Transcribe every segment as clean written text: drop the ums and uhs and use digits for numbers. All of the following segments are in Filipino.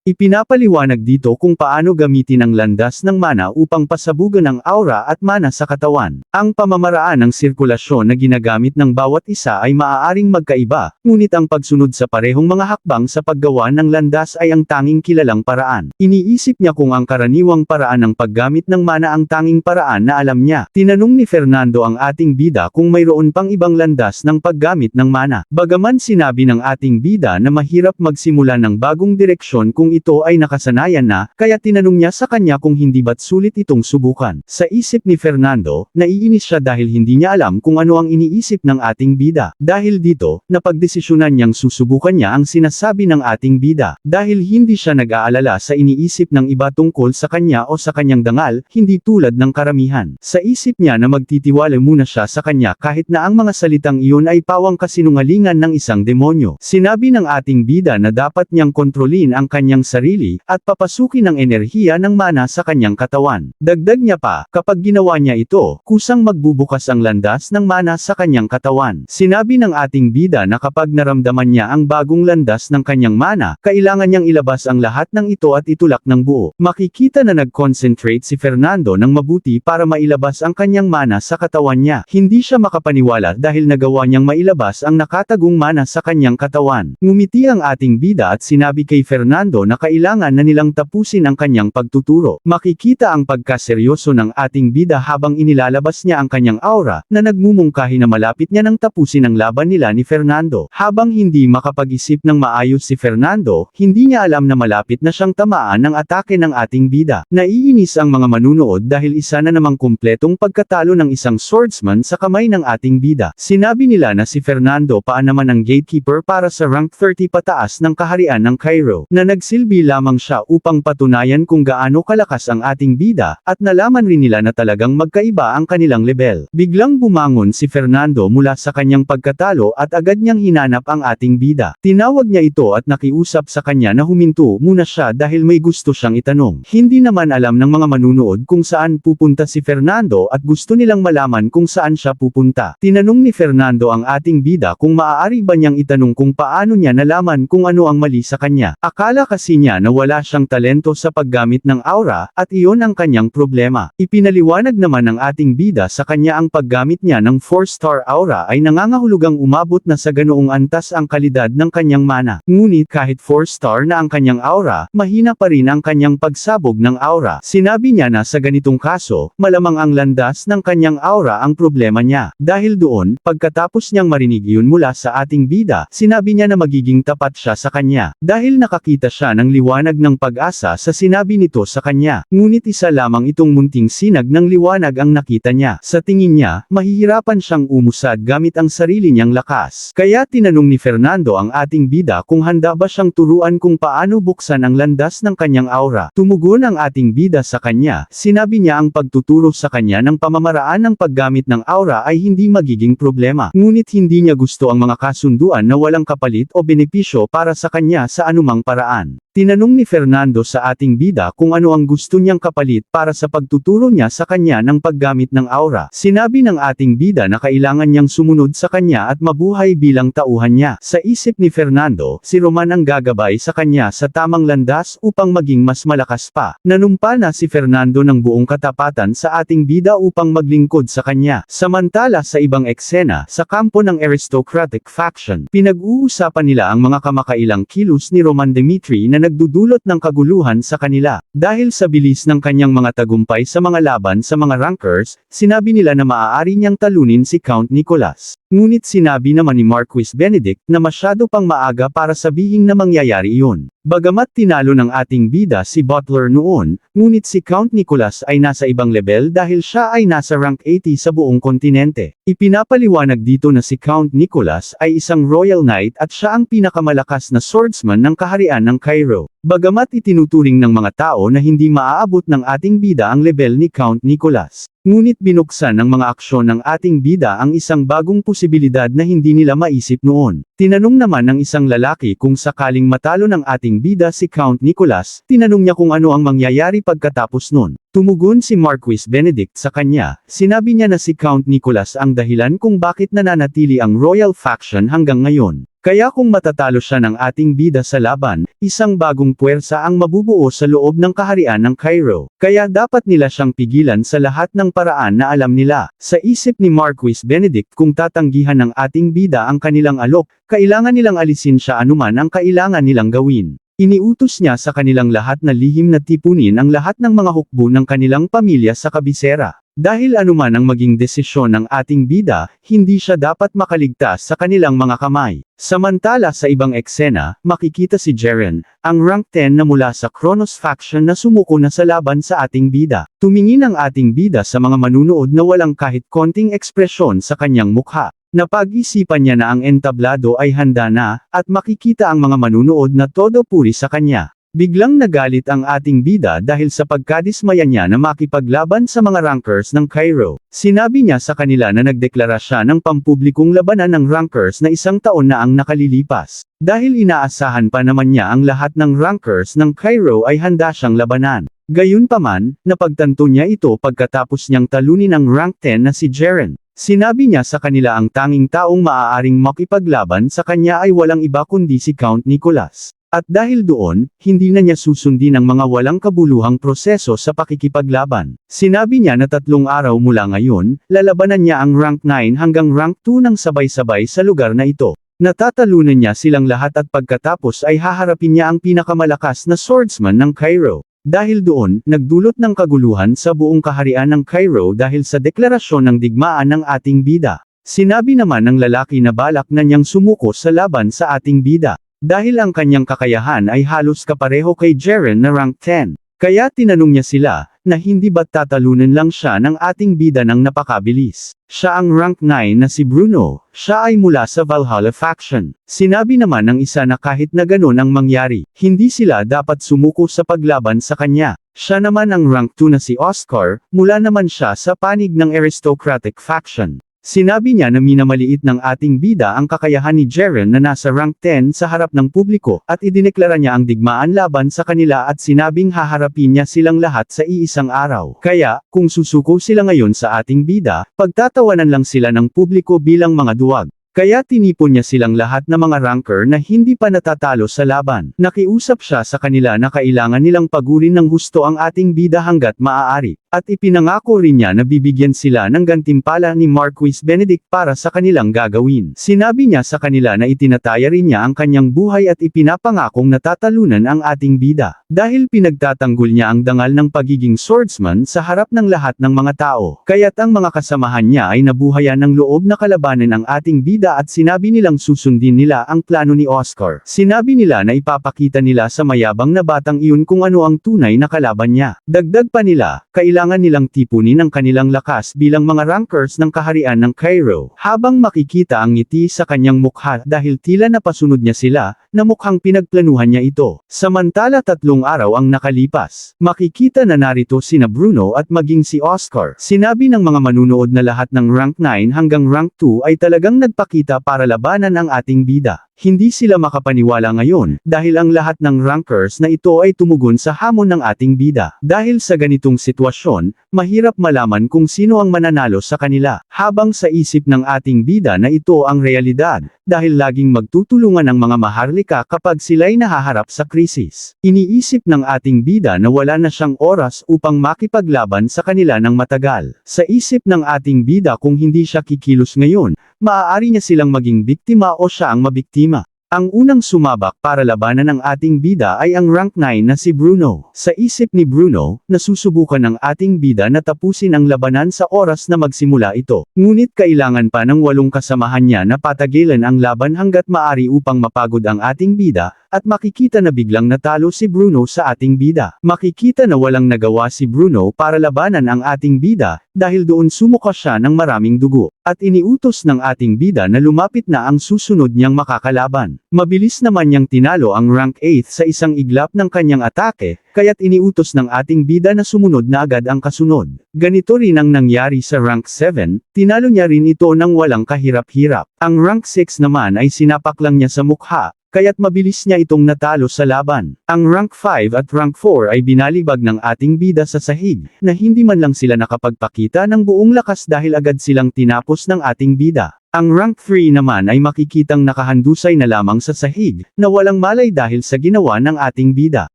Ipinapaliwanag dito kung paano gamitin ang landas ng mana upang pasabugan ang aura at mana sa katawan. Ang pamamaraan ng sirkulasyon na ginagamit ng bawat isa ay maaaring magkaiba, ngunit ang pagsunod sa parehong mga hakbang sa paggawa ng landas ay ang tanging kilalang paraan. Iniisip niya kung ang karaniwang paraan ng paggamit ng mana ang tanging paraan na alam niya. Tinanong ni Fernando ang ating bida kung mayroon pang ibang landas ng paggamit ng mana. Bagaman sinabi ng ating bida na mahirap magsimula ng bagong direksyon kung ito ay nakasanayan na, kaya tinanong niya sa kanya kung hindi ba't sulit itong subukan. Sa isip ni Fernando, naiinis siya dahil hindi niya alam kung ano ang iniisip ng ating bida. Dahil dito, napagdesisyonan niyang susubukan niya ang sinasabi ng ating bida. Dahil hindi siya nag-aalala sa iniisip ng iba tungkol sa kanya o sa kanyang dangal, hindi tulad ng karamihan. Sa isip niya na magtitiwala muna siya sa kanya kahit na ang mga salitang iyon ay pawang kasinungalingan ng isang demonyo. Sinabi ng ating bida na dapat niyang kontrolin ang kanyang sarili at papasukin ang enerhiya ng mana sa kanyang katawan. Dagdag niya pa, kapag ginawa niya ito, kusang magbubukas ang landas ng mana sa kanyang katawan. Sinabi ng ating bida na kapag naramdaman niya ang bagong landas ng kanyang mana, kailangan niyang ilabas ang lahat ng ito at itulak ng buo. Makikita na nag-concentrate si Fernando ng mabuti para mailabas ang kanyang mana sa katawan niya. Hindi siya makapaniwala dahil nagawa niyang mailabas ang nakatagong mana sa kanyang katawan. Ngumiti ang ating bida at sinabi kay Fernando na kailangan na nilang tapusin ang kanyang pagtuturo. Makikita ang pagkaseryoso ng ating bida habang inilalabas niya ang kanyang aura, na nagmumungkahi na malapit niya nang tapusin ang laban nila ni Fernando. Habang hindi makapag-isip ng maayos si Fernando, hindi niya alam na malapit na siyang tamaan ng atake ng ating bida. Naiinis ang mga manunood dahil isa na namang kumpletong pagkatalo ng isang swordsman sa kamay ng ating bida. Sinabi nila na si Fernando pa naman ang gatekeeper para sa rank 30 pataas ng kaharian ng Cairo, na nagsilbi lamang siya upang patunayan kung gaano kalakas ang ating bida, at nalaman rin nila na talagang magkaiba ang kanilang level. Biglang bumangon si Fernando mula sa kanyang pagkatalo at agad niyang hinanap ang ating bida. Tinawag niya ito at nakiusap sa kanya na huminto muna siya dahil may gusto siyang itanong. Hindi naman alam ng mga manunood kung saan pupunta si Fernando at gusto nilang malaman kung saan siya pupunta. Tinanong ni Fernando ang ating bida kung maaari ba niyang itanong kung paano niya nalaman kung ano ang mali sa kanya. Akala kasi niya na wala siyang talento sa paggamit ng aura, at iyon ang kanyang problema. Ipinaliwanag naman ng ating bida sa kanya ang paggamit niya ng 4-star aura ay nangangahulugang umabot na sa ganoong antas ang kalidad ng kanyang mana. Ngunit kahit 4-star na ang kanyang aura, mahina pa rin ang kanyang pagsabog ng aura. Sinabi niya na sa ganitong kaso, malamang ang landas ng kanyang aura ang problema niya. Dahil doon, pagkatapos niyang marinig iyon mula sa ating bida, sinabi niya na magiging tapat siya sa kanya. Dahil nakakita siya ng liwanag ng pag-asa sa sinabi nito sa kanya. Ngunit isa lamang itong munting sinag ng liwanag ang nakita niya. Sa tingin niya, mahihirapan siyang umusad gamit ang sarili niyang lakas. Kaya tinanong ni Fernando ang ating bida kung handa ba siyang turuan kung paano buksan ang landas ng kanyang aura. Tumugon ang ating bida sa kanya. Sinabi niya ang pagtuturo sa kanya ng pamamaraan ng paggamit ng aura ay hindi magiging problema. Ngunit hindi niya gusto ang mga kasunduan na walang kapalit o benepisyo para sa kanya sa anumang paraan. Tinanong ni Fernando sa ating bida kung ano ang gusto niyang kapalit para sa pagtuturo niya sa kanya ng paggamit ng aura. Sinabi ng ating bida na kailangan niyang sumunod sa kanya at mabuhay bilang tauhan niya. Sa isip ni Fernando, si Roman ang gagabay sa kanya sa tamang landas upang maging mas malakas pa. Nanumpa na si Fernando ng buong katapatan sa ating bida upang maglingkod sa kanya. Samantala sa ibang eksena, sa kampo ng aristocratic faction, pinag-uusapan nila ang mga kamakailang kilos ni Roman Dimitri na nagdudulot ng kaguluhan sa kanila. Dahil sa bilis ng kanyang mga tagumpay sa mga laban sa mga rankers, sinabi nila na maaari niyang talunin si Count Nicholas. Ngunit sinabi naman ni Marquis Benedict na masyado pang maaga para sabihing na mangyayari iyon. Bagamat tinalo ng ating bida si Butler noon, ngunit si Count Nicholas ay nasa ibang level dahil siya ay nasa rank 80 sa buong kontinente. Ipinapaliwanag dito na si Count Nicholas ay isang Royal Knight at siya ang pinakamalakas na swordsman ng kaharian ng Cairo. Bagamat itinuturing ng mga tao na hindi maaabot ng ating bida ang level ni Count Nicholas. Ngunit binuksan ng mga aksyon ng ating bida ang isang bagong posibilidad na hindi nila maisip noon. Tinanong naman ng isang lalaki kung sakaling matalo ng ating bida si Count Nicholas, tinanong niya kung ano ang mangyayari pagkatapos nun. Tumugon si Marquis Benedict sa kanya, sinabi niya na si Count Nicholas ang dahilan kung bakit nananatili ang Royal Faction hanggang ngayon. Kaya kung matatalo siya ng ating bida sa laban, isang bagong puwersa ang mabubuo sa loob ng kaharian ng Cairo. Kaya dapat nila siyang pigilan sa lahat ng paraan na alam nila. Sa isip ni Marquis Benedict, kung tatanggihan ng ating bida ang kanilang alok, kailangan nilang alisin siya anuman ang kailangan nilang gawin. Iniutos niya sa kanilang lahat na lihim na tipunin ang lahat ng mga hukbo ng kanilang pamilya sa kabisera. Dahil anuman ang maging desisyon ng ating bida, hindi siya dapat makaligtas sa kanilang mga kamay. Samantala sa ibang eksena, makikita si Jeren, ang rank 10 na mula sa Kronos faction na sumuko na sa laban sa ating bida. Tumingin ang ating bida sa mga manunood na walang kahit konting ekspresyon sa kanyang mukha. Napag-isipan niya na ang entablado ay handa na, at makikita ang mga manunood na todo puri sa kanya. Biglang nagalit ang ating bida dahil sa pagkadismaya niya na makipaglaban sa mga rankers ng Cairo. Sinabi niya sa kanila na nagdeklara siya ng pampublikong labanan ng rankers na 1 taon na ang nakalilipas. Dahil inaasahan pa naman niya ang lahat ng rankers ng Cairo ay handa siyang labanan. Gayunpaman, napagtanto niya ito pagkatapos niyang talunin ang rank 10 na si Jeren. Sinabi niya sa kanila ang tanging taong maaaring makipaglaban sa kanya ay walang iba kundi si Count Nicholas. At dahil doon, hindi na niya susundin ang mga walang kabuluhang proseso sa pakikipaglaban. Sinabi niya na 3 araw mula ngayon, lalabanan niya ang rank 9 hanggang rank 2 ng sabay-sabay sa lugar na ito. Natatalunan niya silang lahat at pagkatapos ay haharapin niya ang pinakamalakas na swordsman ng Cairo. Dahil doon, nagdulot ng kaguluhan sa buong kaharian ng Cairo dahil sa deklarasyon ng digmaan ng ating bida. Sinabi naman ng lalaki na balak na niyang sumuko sa laban sa ating bida. Dahil ang kanyang kakayahan ay halos kapareho kay Jeren na rank 10. Kaya tinanong niya sila, na hindi ba't tatalunan lang siya ng ating bida ng napakabilis. Siya ang rank 9 na si Bruno, siya ay mula sa Valhalla faction. Sinabi naman ng isa na kahit na ganun ang mangyari, hindi sila dapat sumuko sa paglaban sa kanya. Siya naman ang rank 2 na si Oscar, mula naman siya sa panig ng aristocratic faction. Sinabi niya na minamaliit ng ating bida ang kakayahan ni Jeren na nasa rank 10 sa harap ng publiko, at idineklara niya ang digmaan laban sa kanila at sinabing haharapin niya silang lahat sa iisang araw. Kaya, kung susuko sila ngayon sa ating bida, pagtatawanan lang sila ng publiko bilang mga duwag. Kaya tinipon niya silang lahat na mga ranker na hindi pa natatalo sa laban. Nakiusap siya sa kanila na kailangan nilang pagurin ng husto ang ating bida hanggat maaari. At ipinangako rin niya na bibigyan sila ng gantimpala ni Marquis Benedict para sa kanilang gagawin. Sinabi niya sa kanila na itinataya rin niya ang kanyang buhay at ipinapangakong natatalunan ang ating bida. Dahil pinagtatanggol niya ang dangal ng pagiging swordsman sa harap ng lahat ng mga tao. Kaya't ang mga kasamahan niya ay nabuhayan ng loob na kalabanin ang ating bida at sinabi nilang susundin nila ang plano ni Oscar. Sinabi nila na ipapakita nila sa mayabang na batang iyon kung ano ang tunay na kalaban niya. Dagdag pa nila, kailangan nilang tipunin ang kanilang lakas bilang mga rankers ng kaharian ng Cairo. Habang makikita ang ngiti sa kanyang mukha dahil tila napasunod niya sila, na mukhang pinagplanuhan niya ito. Samantala 3 araw ang nakalipas. Makikita na narito sina Bruno at maging si Oscar. Sinabi ng mga manunood na lahat ng rank 9 hanggang rank 2 ay talagang nagpakita para labanan ang ating bida. Hindi sila makapaniwala ngayon, dahil ang lahat ng rankers na ito ay tumugon sa hamon ng ating bida. Dahil sa ganitong sitwasyon, mahirap malaman kung sino ang mananalo sa kanila. Habang sa isip ng ating bida na ito ang realidad, dahil laging magtutulungan ang mga maharlika kapag sila'y nahaharap sa krisis. Iniisip ng ating bida na wala na siyang oras upang makipaglaban sa kanila ng matagal. Sa isip ng ating bida kung hindi siya kikilos ngayon, maaari niya silang maging biktima o siya ang mabiktima. Ang unang sumabak para labanan ng ating bida ay ang rank 9 na si Bruno. Sa isip ni Bruno, nasusubukan ng ating bida na tapusin ang labanan sa oras na magsimula ito. Ngunit kailangan pa ng 8 kasamahan niya na patagilan ang laban hanggat maaari upang mapagod ang ating bida, at makikita na biglang natalo si Bruno sa ating bida. Makikita na walang nagawa si Bruno para labanan ang ating bida, dahil doon sumuka siya ng maraming dugo. At iniutos ng ating bida na lumapit na ang susunod niyang makakalaban. Mabilis naman niyang tinalo ang rank 8 sa isang iglap ng kanyang atake, kaya't iniutos ng ating bida na sumunod na agad ang kasunod. Ganito rin ang nangyari sa rank 7, tinalo niya rin ito ng walang kahirap-hirap. Ang rank 6 naman ay sinapak lang niya sa mukha, kaya't mabilis niya itong natalo sa laban. Ang rank 5 at rank 4 ay binalibag ng ating bida sa sahig, na hindi man lang sila nakapagpakita ng buong lakas dahil agad silang tinapos ng ating bida. Ang rank 3 naman ay makikitang nakahandusay na lamang sa sahig, na walang malay dahil sa ginawa ng ating bida.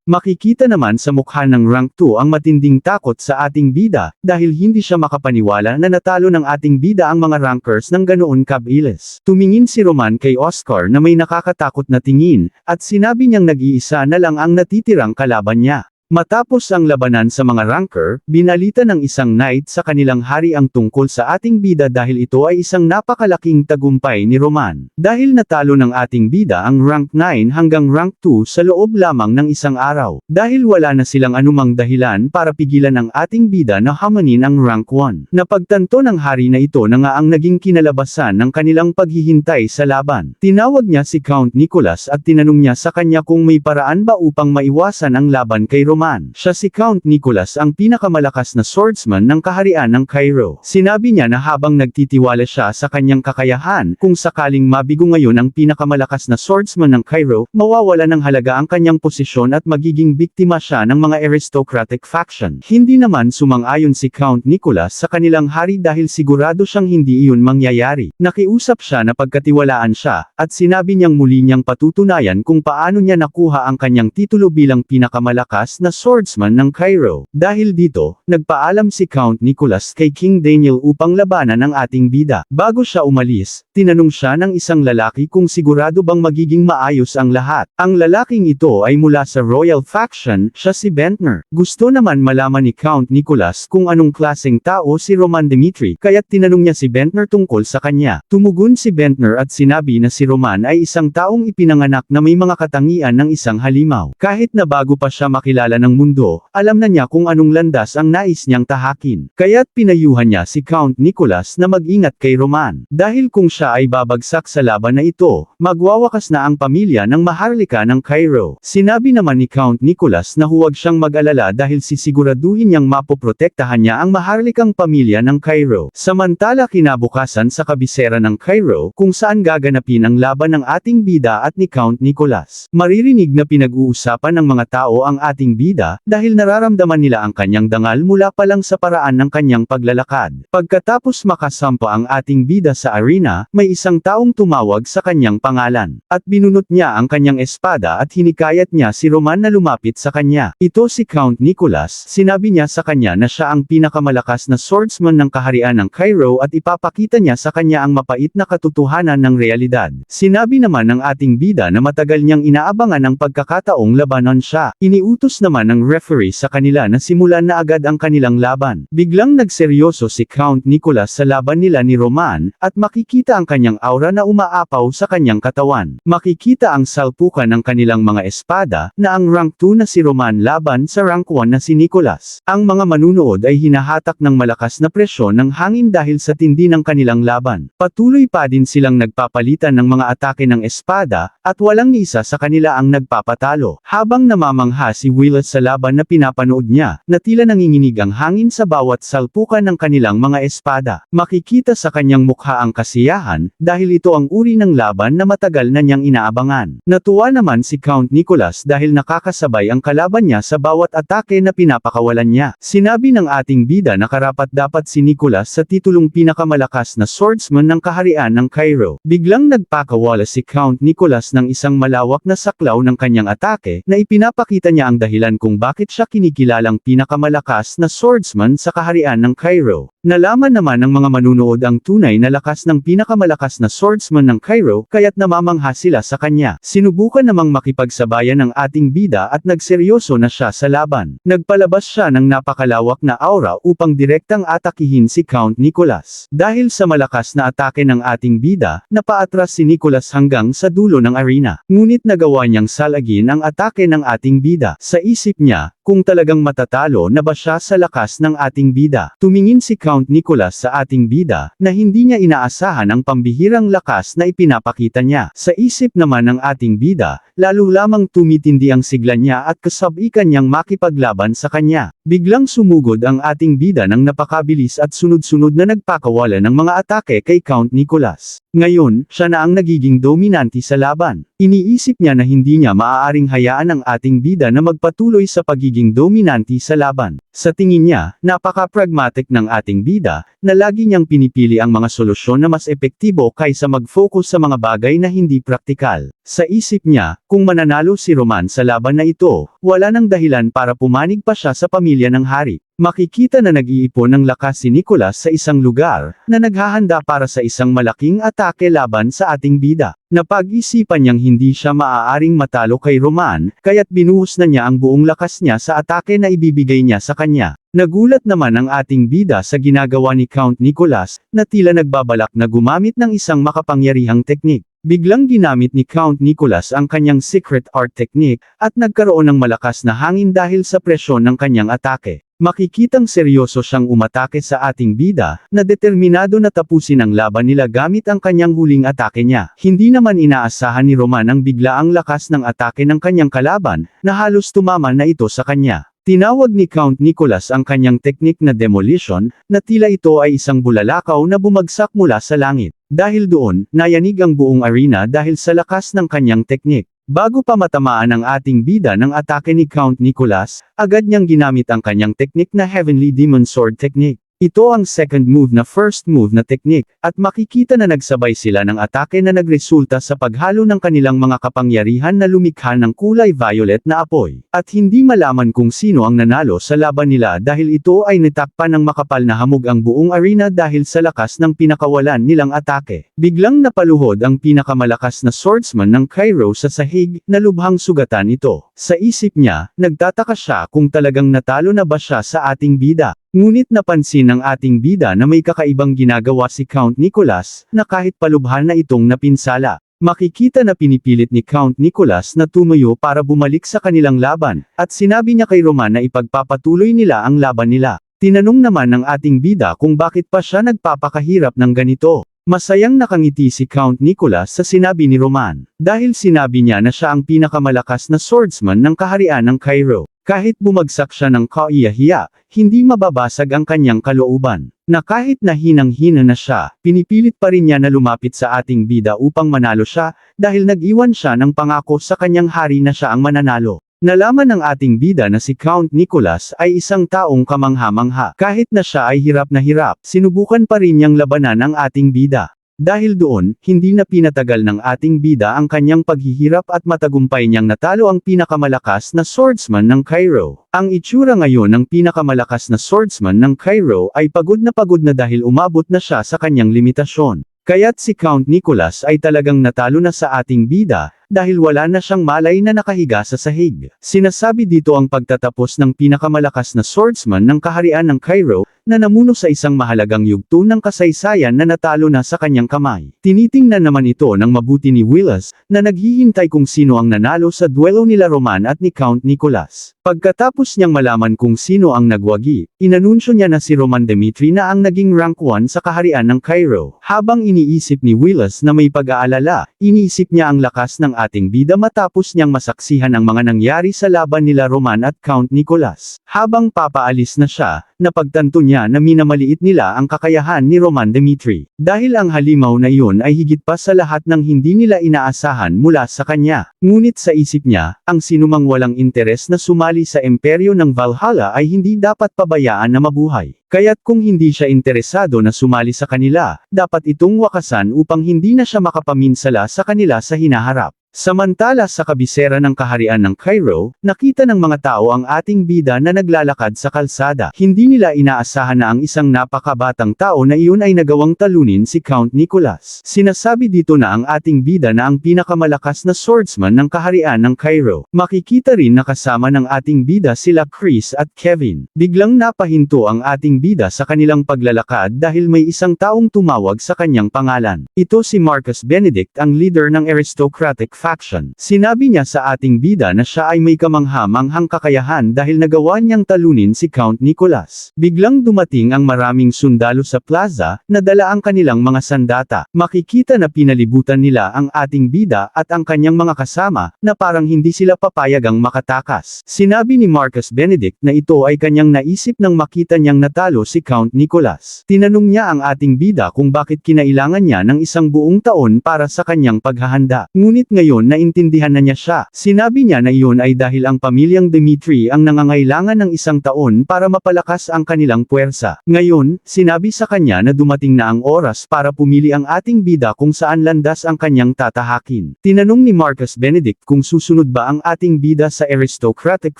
Makikita naman sa mukha ng rank 2 ang matinding takot sa ating bida, dahil hindi siya makapaniwala na natalo ng ating bida ang mga rankers ng ganoon kabilis. Tumingin si Roman kay Oscar na may nakakatakot na tingin, at sinabi niyang nag-iisa na lang ang natitirang kalaban niya. Matapos ang labanan sa mga ranker, binalita ng isang knight sa kanilang hari ang tungkol sa ating bida dahil ito ay isang napakalaking tagumpay ni Roman. Dahil natalo ng ating bida ang rank 9 hanggang rank 2 sa loob lamang ng isang araw. Dahil wala na silang anumang dahilan para pigilan ang ating bida na hamanin ang rank 1. Napagtanto ng hari na ito na nga ang naging kinalabasan ng kanilang paghihintay sa laban. Tinawag niya si Count Nicholas at tinanong niya sa kanya kung may paraan ba upang maiwasan ang laban kay Roman. Siya si Count Nicholas ang pinakamalakas na swordsman ng kaharian ng Cairo. Sinabi niya na habang nagtitiwala siya sa kanyang kakayahan, kung sakaling mabigo ngayon ang pinakamalakas na swordsman ng Cairo, mawawala ng halaga ang kanyang posisyon at magiging biktima siya ng mga aristocratic faction. Hindi naman sumang-ayon si Count Nicholas sa kanilang hari dahil sigurado siyang hindi iyon mangyayari. Nakiusap siya na pagkatiwalaan siya, at sinabi niyang muli niyang patutunayan kung paano niya nakuha ang kanyang titulo bilang pinakamalakas na swordsman ng Cairo. Dahil dito, nagpaalam si Count Nicholas kay King Daniel upang labanan ang ating bida. Bago siya umalis, tinanong siya ng isang lalaki kung sigurado bang magiging maayos ang lahat. Ang lalaking ito ay mula sa royal faction, siya si Bentner. Gusto naman malaman ni Count Nicholas kung anong klaseng tao si Roman Dimitri, kaya't tinanong niya si Bentner tungkol sa kanya. Tumugon si Bentner at sinabi na si Roman ay isang taong ipinanganak na may mga katangian ng isang halimaw. Kahit na bago pa siya makilala ng mundo, alam na niya kung anong landas ang nais niyang tahakin. Kaya't pinayuhan niya si Count Nicholas na mag-ingat kay Roman. Dahil kung siya ay babagsak sa laban na ito, magwawakas na ang pamilya ng Maharlika ng Cairo. Sinabi naman ni Count Nicholas na huwag siyang mag-alala dahil sisiguraduhin niyang mapoprotektahan niya ang Maharlikang pamilya ng Cairo. Samantala kinabukasan sa kabisera ng Cairo, kung saan gaganapin ang laban ng ating bida at ni Count Nicholas. Maririnig na pinag-uusapan ng mga tao ang ating bida, dahil nararamdaman nila ang kanyang dangal mula pa lang sa paraan ng kanyang paglalakad. Pagkatapos makasampa ang ating bida sa arena, may isang taong tumawag sa kanyang pangalan, at binunot niya ang kanyang espada at hinikayat niya si Roman na lumapit sa kanya. Ito si Count Nicholas. Sinabi niya sa kanya na siya ang pinakamalakas na swordsman ng kaharian ng Cairo at ipapakita niya sa kanya ang mapait na katotohanan ng realidad. Sinabi naman ng ating bida na matagal niyang inaabangan ang pagkakataong labanan siya. Iniutos naman ng referee sa kanila na simulan na agad ang kanilang laban. Biglang nagseryoso si Count Nicholas sa laban nila ni Roman, at makikita ang kanyang aura na umaapaw sa kanyang katawan. Makikita ang salpukan ng kanilang mga espada, na ang rank 2 na si Roman laban sa rank 1 na si Nicholas. Ang mga manunood ay hinahatak ng malakas na presyon ng hangin dahil sa tindi ng kanilang laban. Patuloy pa din silang nagpapalitan ng mga atake ng espada, at walang ni isa sa kanila ang nagpapatalo. Habang namamangha si Willis sa laban na pinapanood niya, na tila nanginginig ang hangin sa bawat salpukan ng kanilang mga espada. Makikita sa kanyang mukha ang kasiyahan, dahil ito ang uri ng laban na matagal na niyang inaabangan. Natuwa naman si Count Nicholas dahil nakakasabay ang kalaban niya sa bawat atake na pinapakawalan niya. Sinabi ng ating bida na karapat-dapat si Nicholas sa titulong pinakamalakas na swordsman ng kaharian ng Cairo. Biglang nagpakawala si Count Nicholas ng isang malawak na saklaw ng kanyang atake, na ipinapakita niya ang dahilan kung bakit siya kinikilalang pinakamalakas na swordsman sa kaharian ng Cairo. Nalaman naman ng mga manunood ang tunay na lakas ng pinakamalakas na swordsman ng Cairo, kaya't namamangha sila sa kanya. Sinubukan namang makipagsabayan ng ating bida at nagseryoso na siya sa laban. Nagpalabas siya ng napakalawak na aura upang direktang atakihin si Count Nicholas. Dahil sa malakas na atake ng ating bida, napaatras si Nicholas hanggang sa dulo ng arena. Ngunit nagawa niyang salagin ang atake ng ating bida. Sa isip niya, kung talagang matatalo na ba siya sa lakas ng ating bida. Tumingin si Count Nicholas sa ating bida, na hindi niya inaasahan ang pambihirang lakas na ipinapakita niya. Sa isip naman ng ating bida, lalo lamang tumitindi ang sigla niya at kasabikan niyang makipaglaban sa kanya. Biglang sumugod ang ating bida ng napakabilis at sunod-sunod na nagpakawala ng mga atake kay Count Nicholas. Ngayon, siya na ang nagiging dominante sa laban. Iniisip niya na hindi niya maaaring hayaan ang ating bida na magpatuloy sa pagiging dominante sa laban. Sa tingin niya, napaka-pragmatic ng ating bida, na lagi niyang pinipili ang mga solusyon na mas epektibo kaysa mag-focus sa mga bagay na hindi praktikal. Sa isip niya, kung mananalo si Roman sa laban na ito, wala nang dahilan para pumanig pa siya sa pamilya ng hari. Makikita na nag-iipon ng lakas si Nicholas sa isang lugar, na naghahanda para sa isang malaking atake laban sa ating bida. Napag-isipan niyang hindi siya maaaring matalo kay Roman, kaya't binuhos na niya ang buong lakas niya sa atake na ibibigay niya sa kanya. Nagulat naman ang ating bida sa ginagawa ni Count Nicholas, na tila nagbabalak na gumamit ng isang makapangyarihang teknik. Biglang ginamit ni Count Nicholas ang kanyang secret art technique, at nagkaroon ng malakas na hangin dahil sa presyon ng kanyang atake. Makikitang seryoso siyang umatake sa ating bida, na determinado na tapusin ang laban nila gamit ang kanyang huling atake niya. Hindi naman inaasahan ni Roman ang biglaang lakas ng atake ng kanyang kalaban, na halos tumama na ito sa kanya. Tinawag ni Count Nicholas ang kanyang teknik na demolition, na tila ito ay isang bulalakaw na bumagsak mula sa langit. Dahil doon, nayanig ang buong arena dahil sa lakas ng kanyang teknik. Bago pa matamaan ang ating bida ng atake ni Count Nicholas, agad niyang ginamit ang kanyang teknik na Heavenly Demon Sword Technique. Ito ang second move na first move na teknik, at makikita na nagsabay sila ng atake na nagresulta sa paghalo ng kanilang mga kapangyarihan na lumikha ng kulay violet na apoy. At hindi malaman kung sino ang nanalo sa laban nila dahil ito ay nitakpan ng makapal na hamog ang buong arena dahil sa lakas ng pinakawalan nilang atake. Biglang napaluhod ang pinakamalakas na swordsman ng Cairo sa sahig, na lubhang sugatan ito. Sa isip niya, nagtataka siya kung talagang natalo na ba siya sa ating bida. Ngunit napansin ng ating bida na may kakaibang ginagawa si Count Nicholas, na kahit palubhan na itong napinsala. Makikita na pinipilit ni Count Nicholas na tumayo para bumalik sa kanilang laban, at sinabi niya kay Roman na ipagpapatuloy nila ang laban nila. Tinanong naman ng ating bida kung bakit pa siya nagpapakahirap ng ganito. Masayang nakangiti si Count Nicholas sa sinabi ni Roman, dahil sinabi niya na siya ang pinakamalakas na swordsman ng kaharian ng Cairo. Kahit bumagsak siya ng kaiyahiya, hindi mababasag ang kanyang kalooban. Na kahit na hinang-hina na siya, pinipilit pa rin niya na lumapit sa ating bida upang manalo siya, dahil nag-iwan siya ng pangako sa kanyang hari na siya ang mananalo. Nalaman ng ating bida na si Count Nicholas ay isang taong kamangha-mangha. Kahit na siya ay hirap na hirap, sinubukan pa rin niyang labanan ang ating bida. Dahil doon, hindi na pinatagal ng ating bida ang kanyang paghihirap at matagumpay niyang natalo ang pinakamalakas na swordsman ng Cairo. Ang itsura ngayon ng pinakamalakas na swordsman ng Cairo ay pagod na dahil umabot na siya sa kanyang limitasyon. Kaya't si Count Nicholas ay talagang natalo na sa ating bida, dahil wala na siyang malay na nakahiga sa sahig. Sinasabi dito ang pagtatapos ng pinakamalakas na swordsman ng kaharian ng Cairo, na namuno sa isang mahalagang yugto ng kasaysayan na natalo na sa kanyang kamay. Tinitingnan naman ito ng mabuti ni Willis, na naghihintay kung sino ang nanalo sa duelo nila Roman at ni Count Nicholas. Pagkatapos niyang malaman kung sino ang nagwagi, inanunsyo niya na si Roman Demetri na ang naging rank 1 sa kaharian ng Cairo. Habang iniisip ni Willis na may pag-aalala, iniisip niya ang lakas ng ating bida matapos niyang masaksihan ang mga nangyari sa laban nila Roman at Count Nicholas. Habang papaalis na siya, napagtanto niya na minamaliit nila ang kakayahan ni Roman Demetri. Dahil ang halimaw na iyon ay higit pa sa lahat ng hindi nila inaasahan mula sa kanya. Ngunit sa isip niya, ang sinumang walang interes na sumali sa imperyo ng Valhalla ay hindi dapat pabayaan na mabuhay. Kaya't kung hindi siya interesado na sumali sa kanila, dapat itong wakasan upang hindi na siya makapaminsala sa kanila sa hinaharap. Samantala sa kabisera ng kaharian ng Cairo, nakita ng mga tao ang ating bida na naglalakad sa kalsada. Hindi nila inaasahan na ang isang napakabatang tao na iyon ay nagawang talunin si Count Nicholas. Sinasabi dito na ang ating bida na ang pinakamalakas na swordsman ng kaharian ng Cairo. Makikita rin na kasama ng ating bida sila Chris at Kevin. Biglang napahinto ang ating bida sa kanilang paglalakad dahil may isang taong tumawag sa kanyang pangalan. Ito si Marcus Benedict, ang leader ng aristocratic faction. Sinabi niya sa ating bida na siya ay may kamangha-manghang kakayahan dahil nagawa niyang talunin si Count Nicholas. oras. Biglang dumating ang maraming sundalo sa plaza, na dala ang kanilang mga sandata. Makikita na pinalibutan nila ang ating bida at ang kanyang mga kasama, na parang hindi sila papayagang makatakas. Sinabi ni Marcus Benedict na ito ay kanyang naisip nang makita niyang natalo si Count Nicholas. Tinanong niya ang ating bida kung bakit kinailangan niya ng isang buong taon para sa kanyang paghahanda. Ngunit ngayon naintindihan na niya siya. Sinabi niya na iyon ay dahil ang pamilyang Dimitri ang nangangailangan ng isang taon para mapalakas ang kanilang puwersa. Ngayon, sinabi sa kanya na dumating na ang oras para pumili ang ating bida kung saan landas ang kanyang tatahakin. Tinanong ni Marcus Benedict kung susunod ba ang ating bida sa aristocratic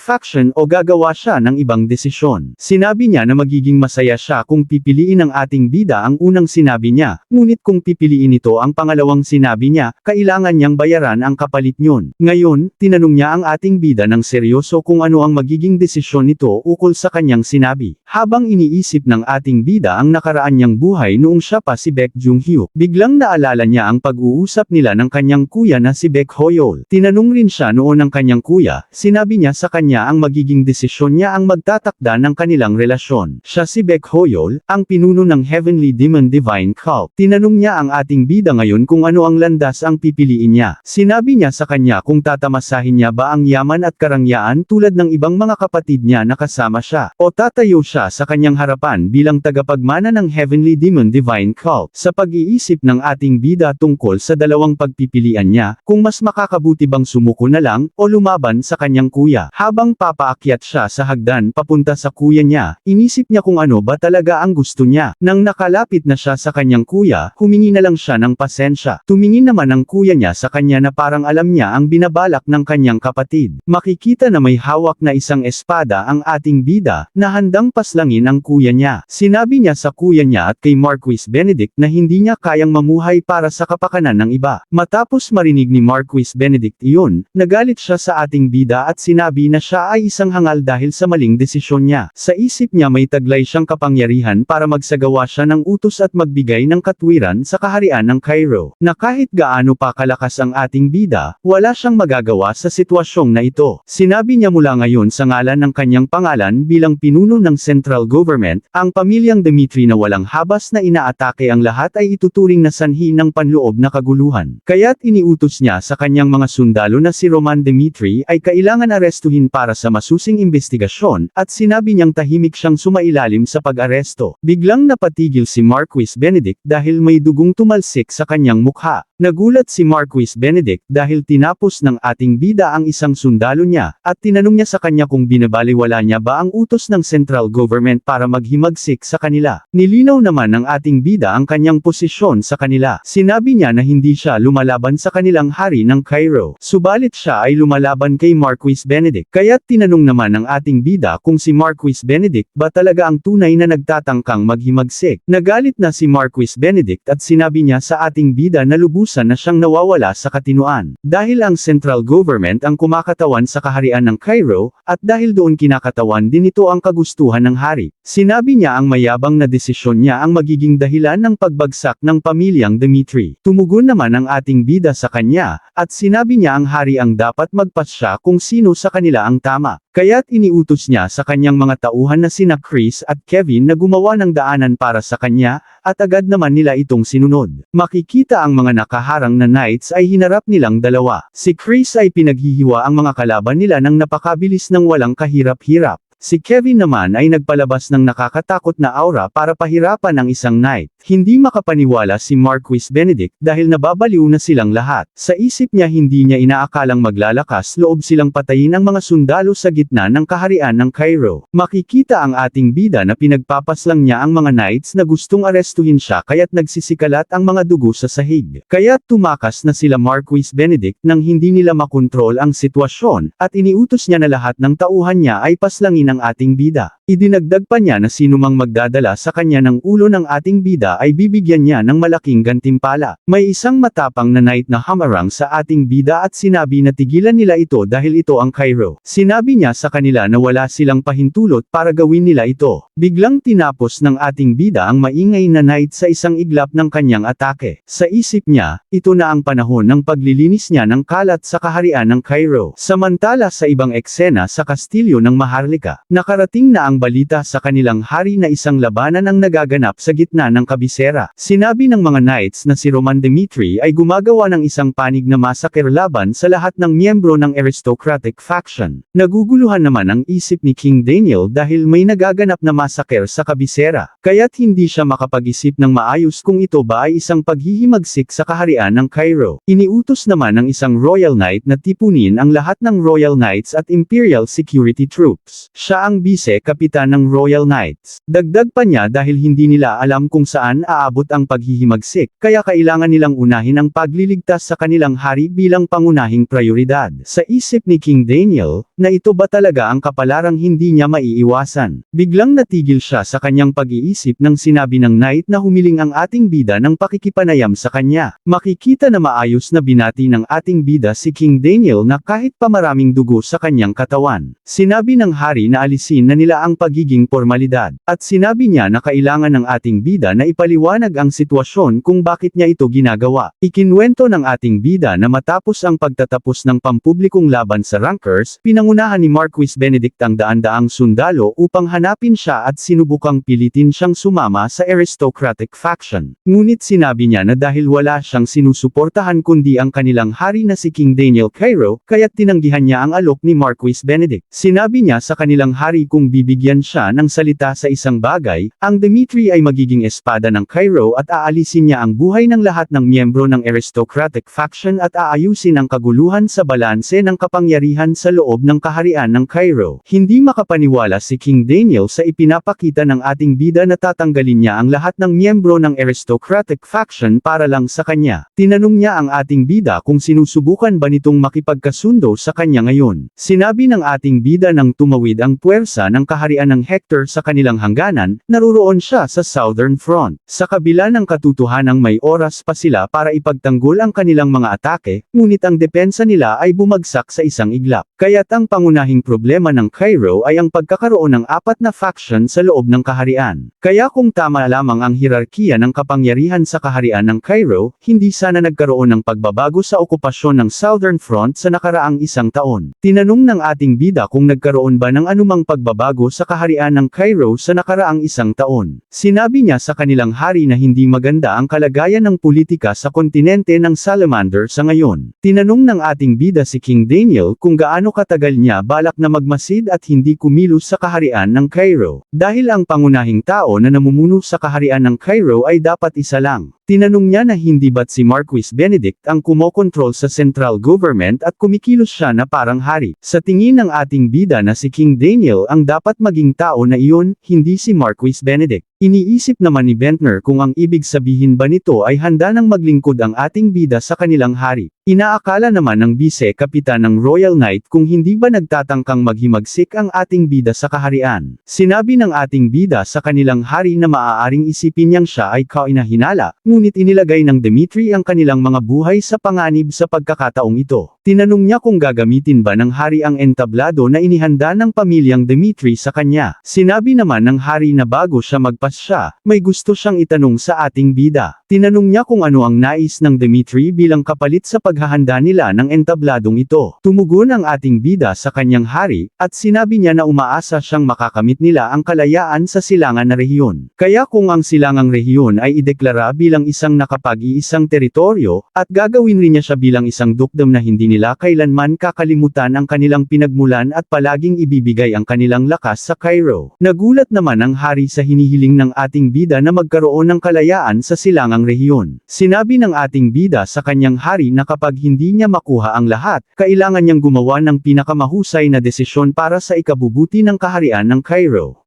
faction o gagawa siya ng ibang desisyon. Sinabi niya na magiging masaya siya kung pipiliin ng ating bida ang unang sinabi niya, ngunit kung pipiliin ito ang pangalawang sinabi niya, kailangan niyang bayaran ang kapalit niyon. Ngayon, tinanong niya ang ating bida ng seryoso kung ano ang magiging desisyon nito ukol sa kanyang sinabi. Habang iniisip ng ating bida ang nakaraan niyang buhay noong siya pa si Baek Jung-hyuk, biglang naalala niya ang pag-uusap nila ng kanyang kuya na si Baek Hoyol. Tinanong rin siya noon ng kanyang kuya, sinabi niya sa kanya ang magiging desisyon niya ang magtatakda ng kanilang relasyon. Siya si Baek Hoyol, ang pinuno ng Heavenly Demon Divine Cult. Tinanong niya ang ating bida ngayon kung ano ang landas ang pipiliin niya. Sinabi niya sa kanya kung tatamasahin niya ba ang yaman at karangyaan tulad ng ibang mga kapatid niya na kasama siya, o tatayo siya sa kanyang harapan bilang tagapagmana ng Heavenly Demon Divine Cult. Sa pag-iisip ng ating bida tungkol sa dalawang pagpipilian niya, kung mas makakabuti bang sumuko na lang, o lumaban sa kanyang kuya. Habang papaakyat siya sa hagdan papunta sa kuya niya, inisip niya kung ano ba talaga ang gusto niya. Nang nakalapit na siya sa kanyang kuya, humingi na lang siya ng pasensya. Tumingin naman ang kuya niya sa kanya na parang alam niya ang binabalak ng kanyang kapatid. Makikita na may hawak na isang espada ang ating bida, na handang paslangin ang kuya niya. Sinabi niya sa kuya niya at kay Marquis Benedict na hindi niya kayang mamuhay para sa kapakanan ng iba. Matapos marinig ni Marquis Benedict iyon, nagalit siya sa ating bida at sinabi na siya ay isang hangal dahil sa maling desisyon niya. Sa isip niya may taglay siyang kapangyarihan para magsagawa siya ng utos at magbigay ng katwiran sa kaharian ng Cairo, na kahit gaano pa kalakas ang ating bida, wala siyang magagawa sa sitwasyong na ito. Sinabi niya mula ngayon sa ngalan ng kanyang pangalan bilang pinuno ng central government, ang pamilyang Dimitri na walang habas na inaatake ang lahat ay ituturing na sanhi ng panloob na kaguluhan. Kaya't iniutos niya sa kanyang mga sundalo na si Roman Dimitri ay kailangan arestuhin para sa masusing investigasyon, at sinabi niyang tahimik siyang sumailalim sa pag-aresto. Biglang napatigil si Marquis Benedict dahil may dugong tumalsik sa kanyang mukha. Nagulat si Marquis Benedict dahil tinapos ng ating bida ang isang sundalo niya, at tinanong niya sa kanya kung binabaliwala niya ba ang utos ng central government para maghimagsik sa kanila. Nilinaw naman ng ating bida ang kanyang posisyon sa kanila. Sinabi niya na hindi siya lumalaban sa kanilang hari ng Cairo, subalit siya ay lumalaban kay Marquis Benedict. Kaya't tinanong naman ng ating bida kung si Marquis Benedict ba talaga ang tunay na nagtatangkang maghimagsik. Nagalit na si Marquis Benedict at sinabi niya sa ating bida na lubusan na siyang nawawala sa katinuan. Dahil ang central government ang kumakatawan sa kaharian ng Cairo, at dahil doon kinakatawan din ito ang kagustuhan ng hari. Sinabi niya ang mayabang na desisyon niya ang magiging dahilan ng pagbagsak ng pamilyang Dimitri. Tumugon naman ang ating bida sa kanya, at sinabi niya ang hari ang dapat magpasya kung sino sa kanila ang tama. Kaya't iniutos niya sa kanyang mga tauhan na sina Chris at Kevin na gumawa ng daanan para sa kanya, at agad naman nila itong sinunod. Makikita ang mga nakaharang na knights ay hinarap nilang dalawa. Si Chris ay pinaghihiwa ang mga kalaban nila ng napakabilis ng walang kahirap-hirap. Si Kevin naman ay nagpalabas ng nakakatakot na aura para pahirapan ang isang knight. Hindi makapaniwala si Marquis Benedict dahil nababaliw na silang lahat. Sa isip niya hindi niya inaakalang maglalakas loob silang patayin ang mga sundalo sa gitna ng kaharian ng Cairo. Makikita ang ating bida na pinagpapaslang niya ang mga knights na gustong arestuhin siya kaya't nagsisikalat ang mga dugo sa sahig. Kaya't tumakas na sila Marquis Benedict nang hindi nila makontrol ang sitwasyon, at iniutos niya na lahat ng tauhan niya ay paslangin ng ating bida. Idinagdag pa niya na sinumang magdadala sa kanya ng ulo ng ating bida ay bibigyan niya ng malaking gantimpala. May isang matapang na knight na hamarang sa ating bida at sinabi na tigilan nila ito dahil ito ang Cairo. Sinabi niya sa kanila na wala silang pahintulot para gawin nila ito. Biglang tinapos ng ating bida ang maingay na knight sa isang iglap ng kanyang atake. Sa isip niya, ito na ang panahon ng paglilinis niya ng kalat sa kaharian ng Cairo. Samantala sa ibang eksena sa kastilyo ng Maharlika, nakarating na ang ang balita sa kanilang hari na isang labanan ang nagaganap sa gitna ng kabisera. Sinabi ng mga knights na si Roman Dimitri ay gumagawa ng isang panig na massacre laban sa lahat ng miyembro ng aristocratic faction. Naguguluhan naman ang isip ni King Daniel dahil may nagaganap na massacre sa kabisera, kaya't hindi siya makapag-isip ng maayos kung ito ba ay isang paghihimagsik sa kaharian ng Cairo. Iniutos naman ng isang Royal Knight na tipunin ang lahat ng Royal Knights at Imperial Security Troops. Siya ang bise-kapitan ng Royal Knights. Dagdag pa niya dahil hindi nila alam kung saan aabot ang paghihimagsik, kaya kailangan nilang unahin ang pagliligtas sa kanilang hari bilang pangunahing prioridad. Sa isip ni King Daniel, na ito ba talaga ang kapalarang hindi niya maiiwasan. Biglang natigil siya sa kanyang pag-iisip nang sinabi ng knight na humiling ang ating bida ng pakikipanayam sa kanya. Makikita na maayos na binati ng ating bida si King Daniel na kahit pa maraming dugo sa kanyang katawan. Sinabi ng hari na alisin na nila ang pagiging formalidad, at sinabi niya na kailangan ng ating bida na ipaliwanag ang sitwasyon kung bakit niya ito ginagawa. Ikinwento ng ating bida na matapos ang pagtatapos ng pampublikong laban sa Rankers, pinangunahan ni Marquis Benedict ang daan-daang sundalo upang hanapin siya at sinubukang pilitin siyang sumama sa aristocratic faction. Ngunit sinabi niya na dahil wala siyang sinusuportahan kundi ang kanilang hari na si King Daniel Cairo, kaya't tinanggihan niya ang alok ni Marquis Benedict. Sinabi niya sa kanilang hari kung bibigyan siya ng salita sa isang bagay, ang Dimitri ay magiging espada ng Cairo at aalisin niya ang buhay ng lahat ng miyembro ng aristocratic faction at aayusin ang kaguluhan sa balanse ng kapangyarihan sa loob ng kaharian ng Cairo. Hindi makapaniwala si King Daniel sa ipinapakita ng ating bida na tatanggalin niya ang lahat ng miyembro ng aristocratic faction para lang sa kanya. Tinanong niya ang ating bida kung sinusubukan ba nitong makipagkasundo sa kanya ngayon. Sinabi ng ating bida nang tumawid ang puwersa ng kaharian ng Hector sa kanilang hangganan, naruroon siya sa Southern Front. Sa kabila ng katotohanang may oras pa sila para ipagtanggol ang kanilang mga atake, ngunit ang depensa nila ay bumagsak sa isang iglap. Kaya't ang pangunahing problema ng Cairo ay ang pagkakaroon ng apat na faction sa loob ng kaharian. Kaya kung tama lamang ang hierarkiya ng kapangyarihan sa kaharian ng Cairo, hindi sana nagkaroon ng pagbabago sa okupasyon ng Southern Front sa nakaraang isang taon. Tinanong ng ating bida kung nagkaroon ba ng anumang pagbabago sa kaharian ng Cairo sa nakaraang isang taon. Sinabi niya sa kanilang hari na hindi maganda ang kalagayan ng politika sa kontinente ng Salamander sa ngayon. Tinanong ng ating bida si King Daniel kung gaano katagal niya balak na magmasid at hindi kumilos sa kaharian ng Cairo. Dahil ang pangunahing tao na namumuno sa kaharian ng Cairo ay dapat isa lang. Tinanong niya na hindi ba't si Marquis Benedict ang kumokontrol sa central government at kumikilos siya na parang hari. Sa tingin ng ating bida na si King Daniel ang dapat maging tao na iyon, hindi si Marquis Benedict. Iniisip naman ni Bentner kung ang ibig sabihin ba nito ay handa nang maglingkod ang ating bida sa kanilang hari. Inaakala naman ng bise-kapitan ng Royal Knight kung hindi ba nagtatangkang maghimagsik ang ating bida sa kaharian. Sinabi ng ating bida sa kanilang hari na maaaring isipin niyang siya ay kainahinala, ngunit inilagay ng Dimitri ang kanilang mga buhay sa panganib sa pagkakataong ito. Tinanong niya kung gagamitin ba ng hari ang entablado na inihanda ng pamilyang Dimitri sa kanya. Sinabi naman ng hari na bago siya magpasya, may gusto siyang itanong sa ating bida. Tinanong niya kung ano ang nais ng Dimitri bilang kapalit sa paghahanda nila ng entabladong ito. Tumugon ang ating bida sa kanyang hari, at sinabi niya na umaasa siyang makakamit nila ang kalayaan sa silangan na rehiyon. Kaya kung ang silangang rehiyon ay ideklara bilang isang nakapag-iisang teritoryo, at gagawin rin niya siya bilang isang dukdom na hindi nila kailanman kakalimutan ang kanilang pinagmulan at palaging ibibigay ang kanilang lakas sa Cairo. Nagulat naman ang hari sa hinihiling ng ating bida na magkaroon ng kalayaan sa silangang rehiyon. Sinabi ng ating bida sa kanyang hari na kapag hindi niya makuha ang lahat, kailangan niyang gumawa ng pinakamahusay na desisyon para sa ikabubuti ng kaharian ng Cairo.